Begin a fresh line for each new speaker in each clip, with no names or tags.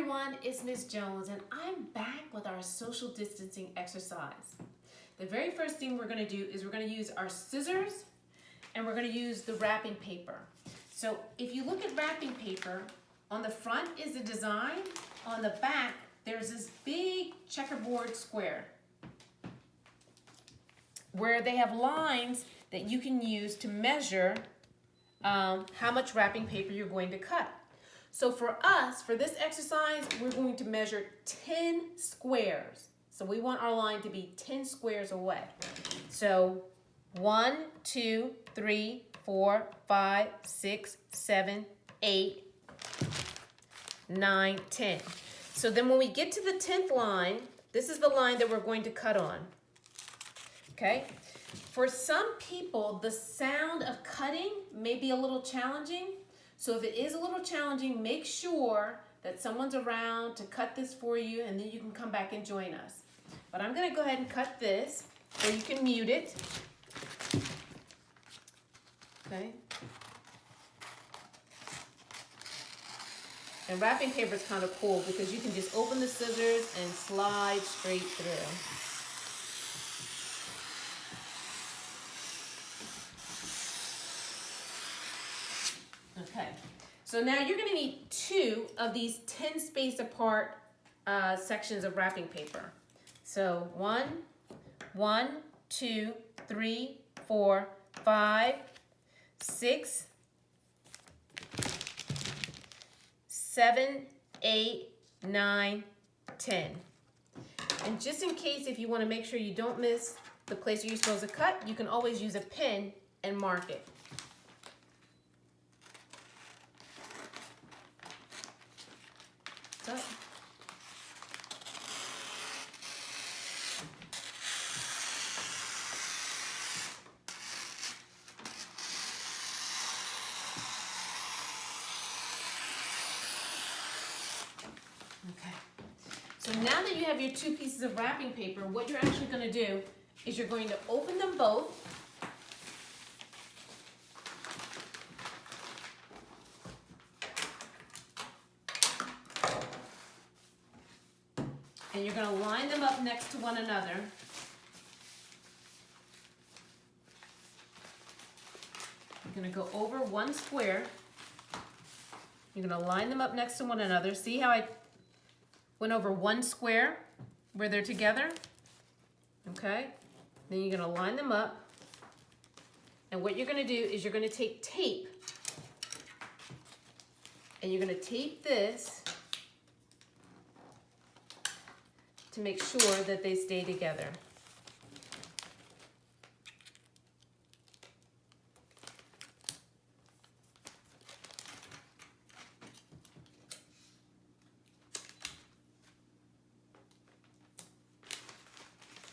everyone, it's Ms. Jones and I'm back with our social distancing exercise. The very first thing we're going to do is we're going to use our scissors and we're going to use the wrapping paper. So if you look at wrapping paper, on the front is the design, on the back there's this big checkerboard square where they have lines that you can use to measure how much wrapping paper you're going to cut. So for us, for this exercise, we're going to measure 10 squares. So we want our line to be 10 squares away. So 1, 2, 3, 4, 5, 6, 7, 8, 9, 10. So then when we get to the 10th line, this is the line that we're going to cut on. Okay? For some people, the sound of cutting may be a little challenging. So if it is a little challenging, make sure that someone's around to cut this for you, and then you can come back and join us. But I'm going to go ahead and cut this, or you can mute it. Okay. And wrapping paper is kind of cool because you can just open the scissors and slide straight through. Okay, so now you're going to need 2 of these 10 spaced apart sections of wrapping paper. So 1, 2, 3, 4, 5, 6, 7, 8, 9, 10. And just in case, if you want to make sure you don't miss the place where you're supposed to cut, you can always use a pen and mark it. Cut. Okay. So now that you have your 2 pieces of wrapping paper, what you're actually going to do is you're going to open them both. And you're going to line them up next to one another. You're going to go over one square. You're going to line them up next to one another. See how I went over one square where they're together? Okay. Then you're going to line them up. And what you're going to do is you're going to take tape. And you're going to tape this to make sure that they stay together.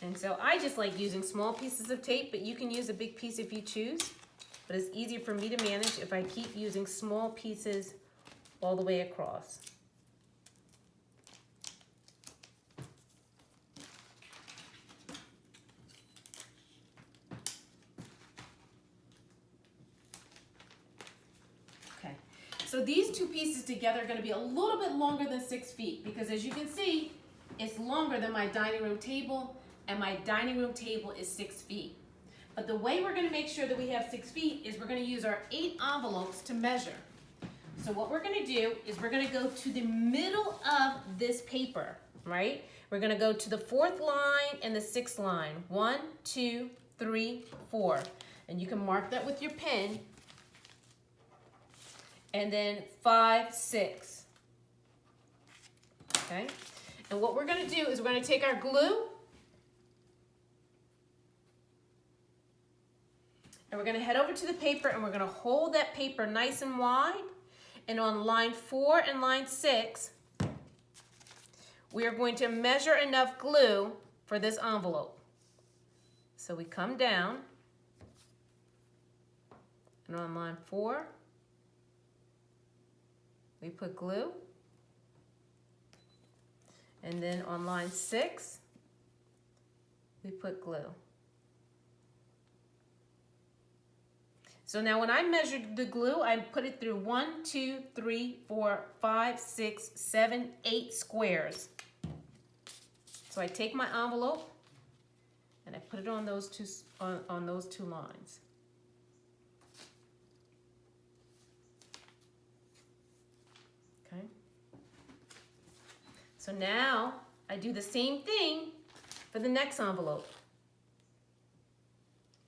And so I just like using small pieces of tape, but you can use a big piece if you choose. But it's easier for me to manage if I keep using small pieces all the way across. So these 2 pieces together are going to be a little bit longer than 6 feet because as you can see, it's longer than my dining room table, and my dining room table is 6 feet. But the way we're going to make sure that we have 6 feet is we're going to use our 8 envelopes to measure. So what we're going to do is we're going to go to the middle of this paper, right? We're going to go to the 4th line and the 6th line. 1, 2, 3, 4. And you can mark that with your pen. And then 5, 6. Okay? And what we're going to do is we're going to take our glue and we're going to head over to the paper and we're going to hold that paper nice and wide. And on line 4 and line 6, we are going to measure enough glue for this envelope. So we come down and on line 4, we put glue, and then on line 6, we put glue. So now when I measured the glue, I put it through 1, 2, 3, 4, 5, 6, 7, 8 squares. So I take my envelope and I put it on those two lines. Okay. So now I do the same thing for the next envelope.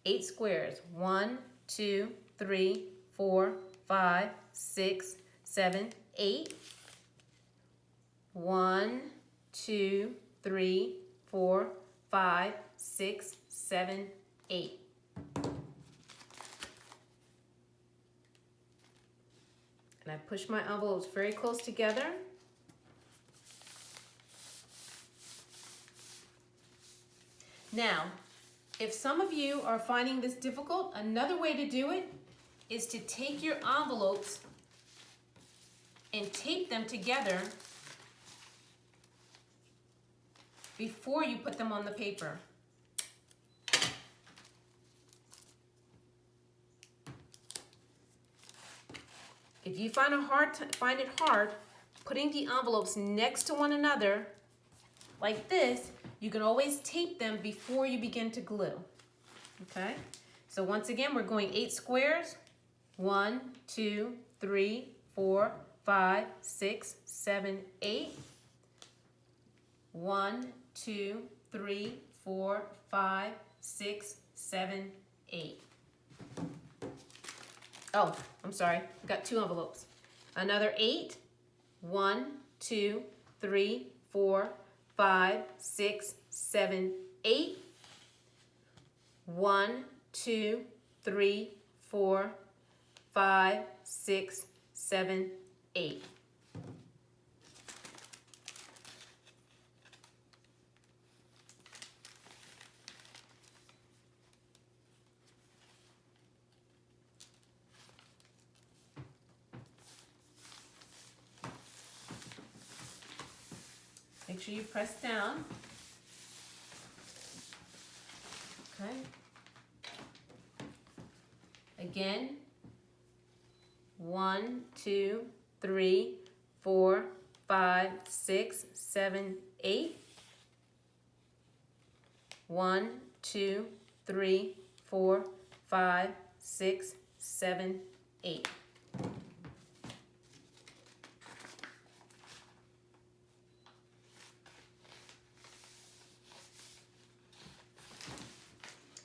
8 squares. 1, 2, 3, 4, 5, 6, 7, 8. 1, 2, 3, 4, 5, 6, 7, 8. And I push my envelopes very close together. Now, if some of you are finding this difficult, another way to do it is to take your envelopes and tape them together before you put them on the paper. If you find it hard putting the envelopes next to one another like this, you can always tape them before you begin to glue. Okay? So once again, we're going 8 squares. 1, 2, 3, 4, 5, 6, 7, 8. 1, 2, 3, 4, 5, 6, 7, 8. Oh, I'm sorry. I got 2 envelopes. Another 8. 1, 2, 3, 4, 5, 6, 7, 8. 1, 2, 3, 4, 5, 6, 7, 8. Make sure you press down. Okay. Again, 1, 2, 3, 4, 5, 6, 7, 8. 1, 2, 3, 4, 5, 6, 7, 8.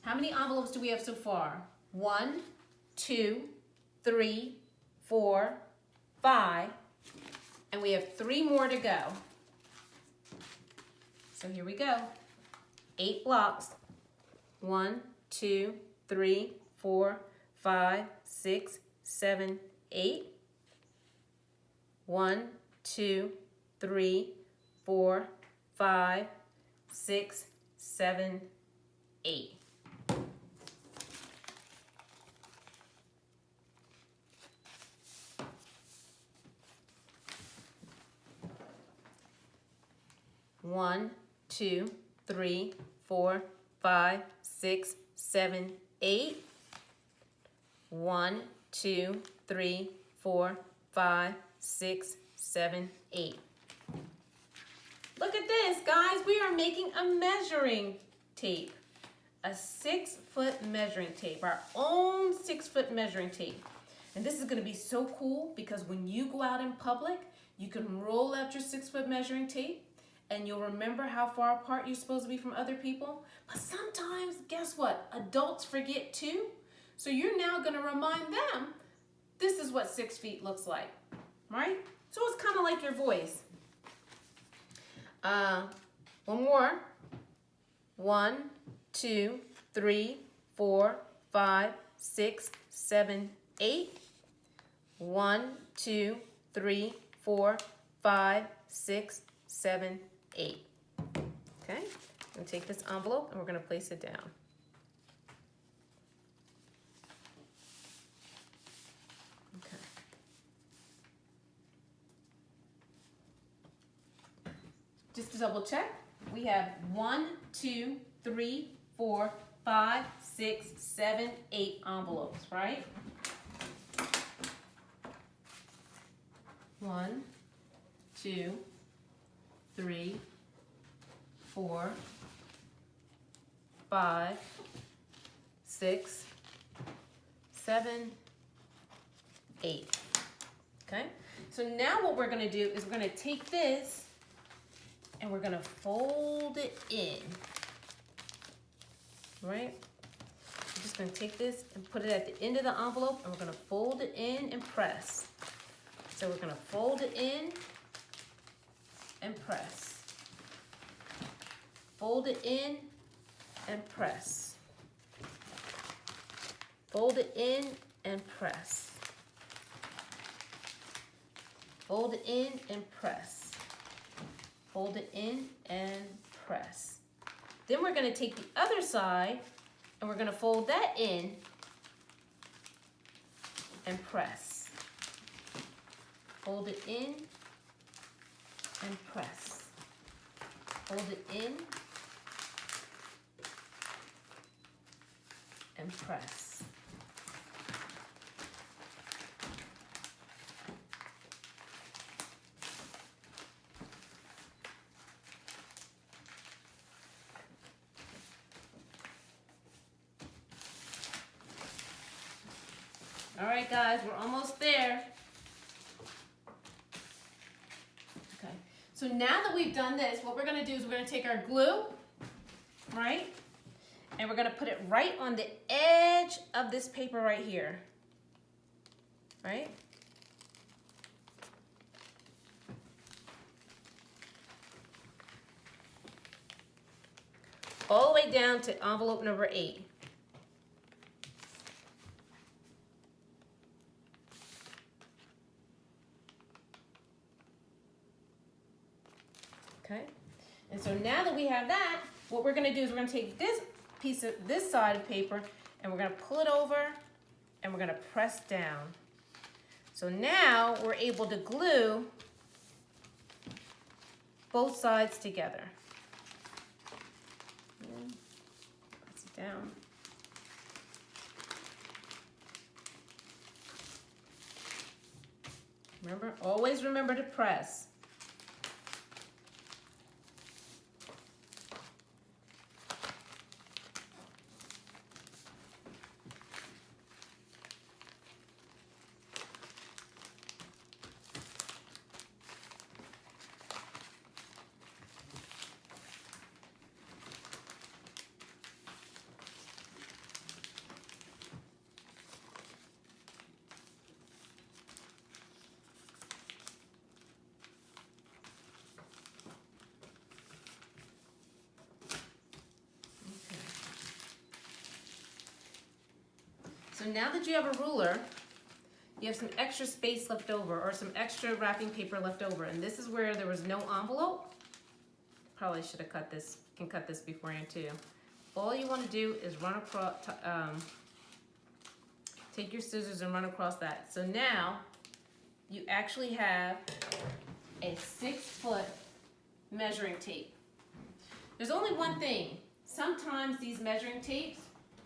How many envelopes do we have so far? 1, 2, 3, 4, 5, and we have 3 more to go. So here we go. 8 blocks. 1, 2, 3, 4, 5, 6, 7, 8. 1, 2, 3, 4, 5, 6, 7, 8. One, 2, 3, 4, 5, 6, 7, 8. 1, 2, 3, 4, 5, 6, 7, 8. Look at this, guys. We are making a measuring tape. A 6-foot measuring tape. Our own 6-foot measuring tape. And this is going to be so cool because when you go out in public, you can roll out your 6-foot measuring tape and you'll remember how far apart you're supposed to be from other people. But sometimes, guess what? Adults forget too. So you're now going to remind them, this is what 6 feet looks like, right? So it's kind of like your voice. One more. 1, 2, 3, 4, 5, 6, 7, 8. 1, 2, 3, 4, 5, 6, 7, 8. Okay, I'm going to take this envelope and we're going to place it down. Okay. Just to double check, we have 1, 2, 3, 4, 5, 6, 7, 8 envelopes, right? 1, 2, 3, 4, 5, 6, 7, 8. Okay? So now what we're gonna do is we're gonna take this and we're gonna fold it in. Right? We're just gonna take this and put it at the end of the envelope and we're gonna fold it in and press. So we're gonna fold it in and press. Fold it in and press. Fold it in and press. Fold it in and press. Fold it in and press. Then we're going to take the other side and we're going to fold that in and press. Fold it in and press. Fold it in and press. All right, guys, we're almost there. Okay, so now that we've done this, what we're gonna do is we're gonna take our glue, right? And we're gonna put it right on the edge of this paper right here, right? All the way down to envelope number 8. Okay, and so now that we have that, what we're gonna do is we're gonna take this piece of this side of paper and we're gonna pull it over and we're gonna press down. So now we're able to glue both sides together. Press it down. Remember, always remember to press. So now that you have a ruler, you have some extra space left over or some extra wrapping paper left over. And this is where there was no envelope. Probably should have cut this, can cut this beforehand too. All you want to do is run across, take your scissors and run across that. So now you actually have a 6-foot measuring tape. There's only one thing. Sometimes these measuring tapes,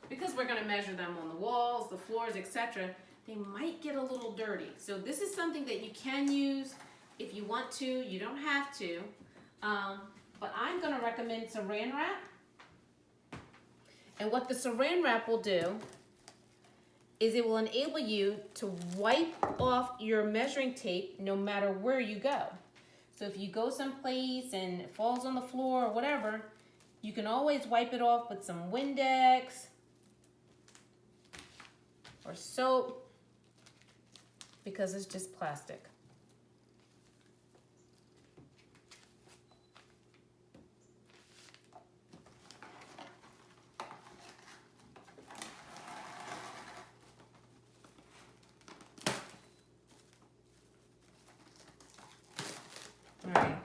because we're going to measure them on the walls, the floors, etc., they might get a little dirty. So this is something that you can use if you want to. You don't have to. But I'm going to recommend Saran Wrap. And what the Saran Wrap will do is it will enable you to wipe off your measuring tape no matter where you go. So if you go someplace and it falls on the floor or whatever, you can always wipe it off with some Windex or soap, because it's just plastic. All right,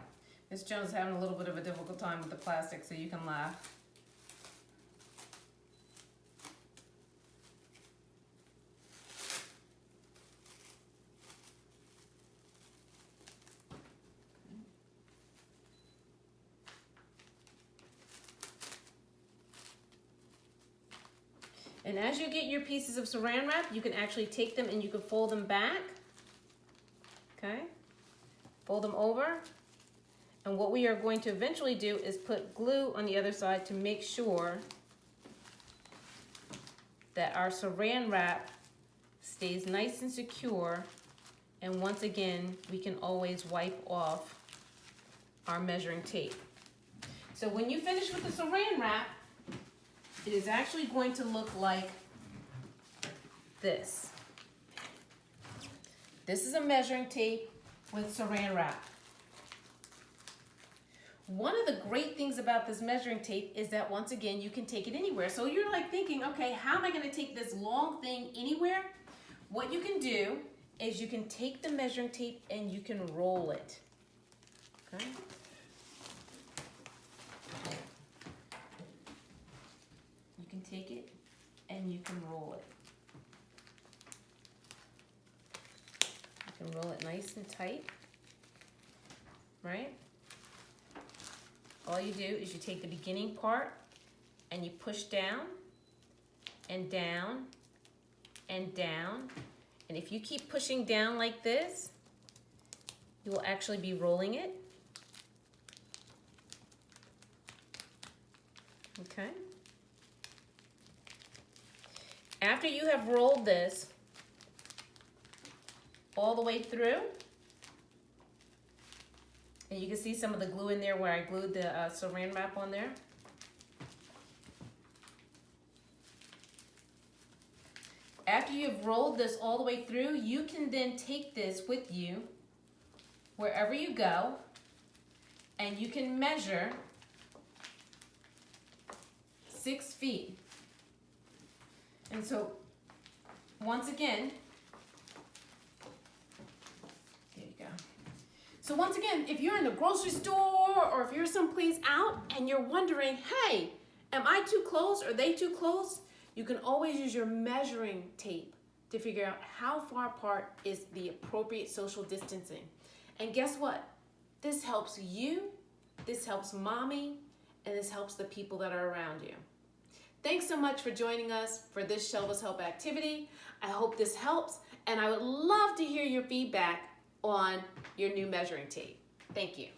Miss Jones is having a little bit of a difficult time with the plastic, so you can laugh. And as you get your pieces of Saran Wrap, you can actually take them and you can fold them back. Okay? fold them over. And what we are going to eventually do is put glue on the other side to make sure that our Saran Wrap stays nice and secure. And once again, we can always wipe off our measuring tape. So when you finish with the Saran Wrap, it is actually going to look like this. This is a measuring tape with Saran Wrap. One of the great things about this measuring tape is that once again, you can take it anywhere. So you're like thinking, okay, how am I gonna take this long thing anywhere? What you can do is you can take the measuring tape and you can roll it, okay? You can take it and you can roll it. You can roll it nice and tight, right? All you do is you take the beginning part and you push down and down and down. And if you keep pushing down like this, you will actually be rolling it. Okay. After you have rolled this all the way through, and you can see some of the glue in there where I glued the Saran Wrap on there. After you've rolled this all the way through, you can then take this with you wherever you go, and you can measure 6 feet. And so, once again, there you go. So once again, if you're in the grocery store or if you're someplace out and you're wondering, hey, am I too close? Are they too close? You can always use your measuring tape to figure out how far apart is the appropriate social distancing. And guess what? This helps you, this helps mommy, and this helps the people that are around you. Thanks so much for joining us for this Shelva's Help activity. I hope this helps, and I would love to hear your feedback on your new measuring tape. Thank you.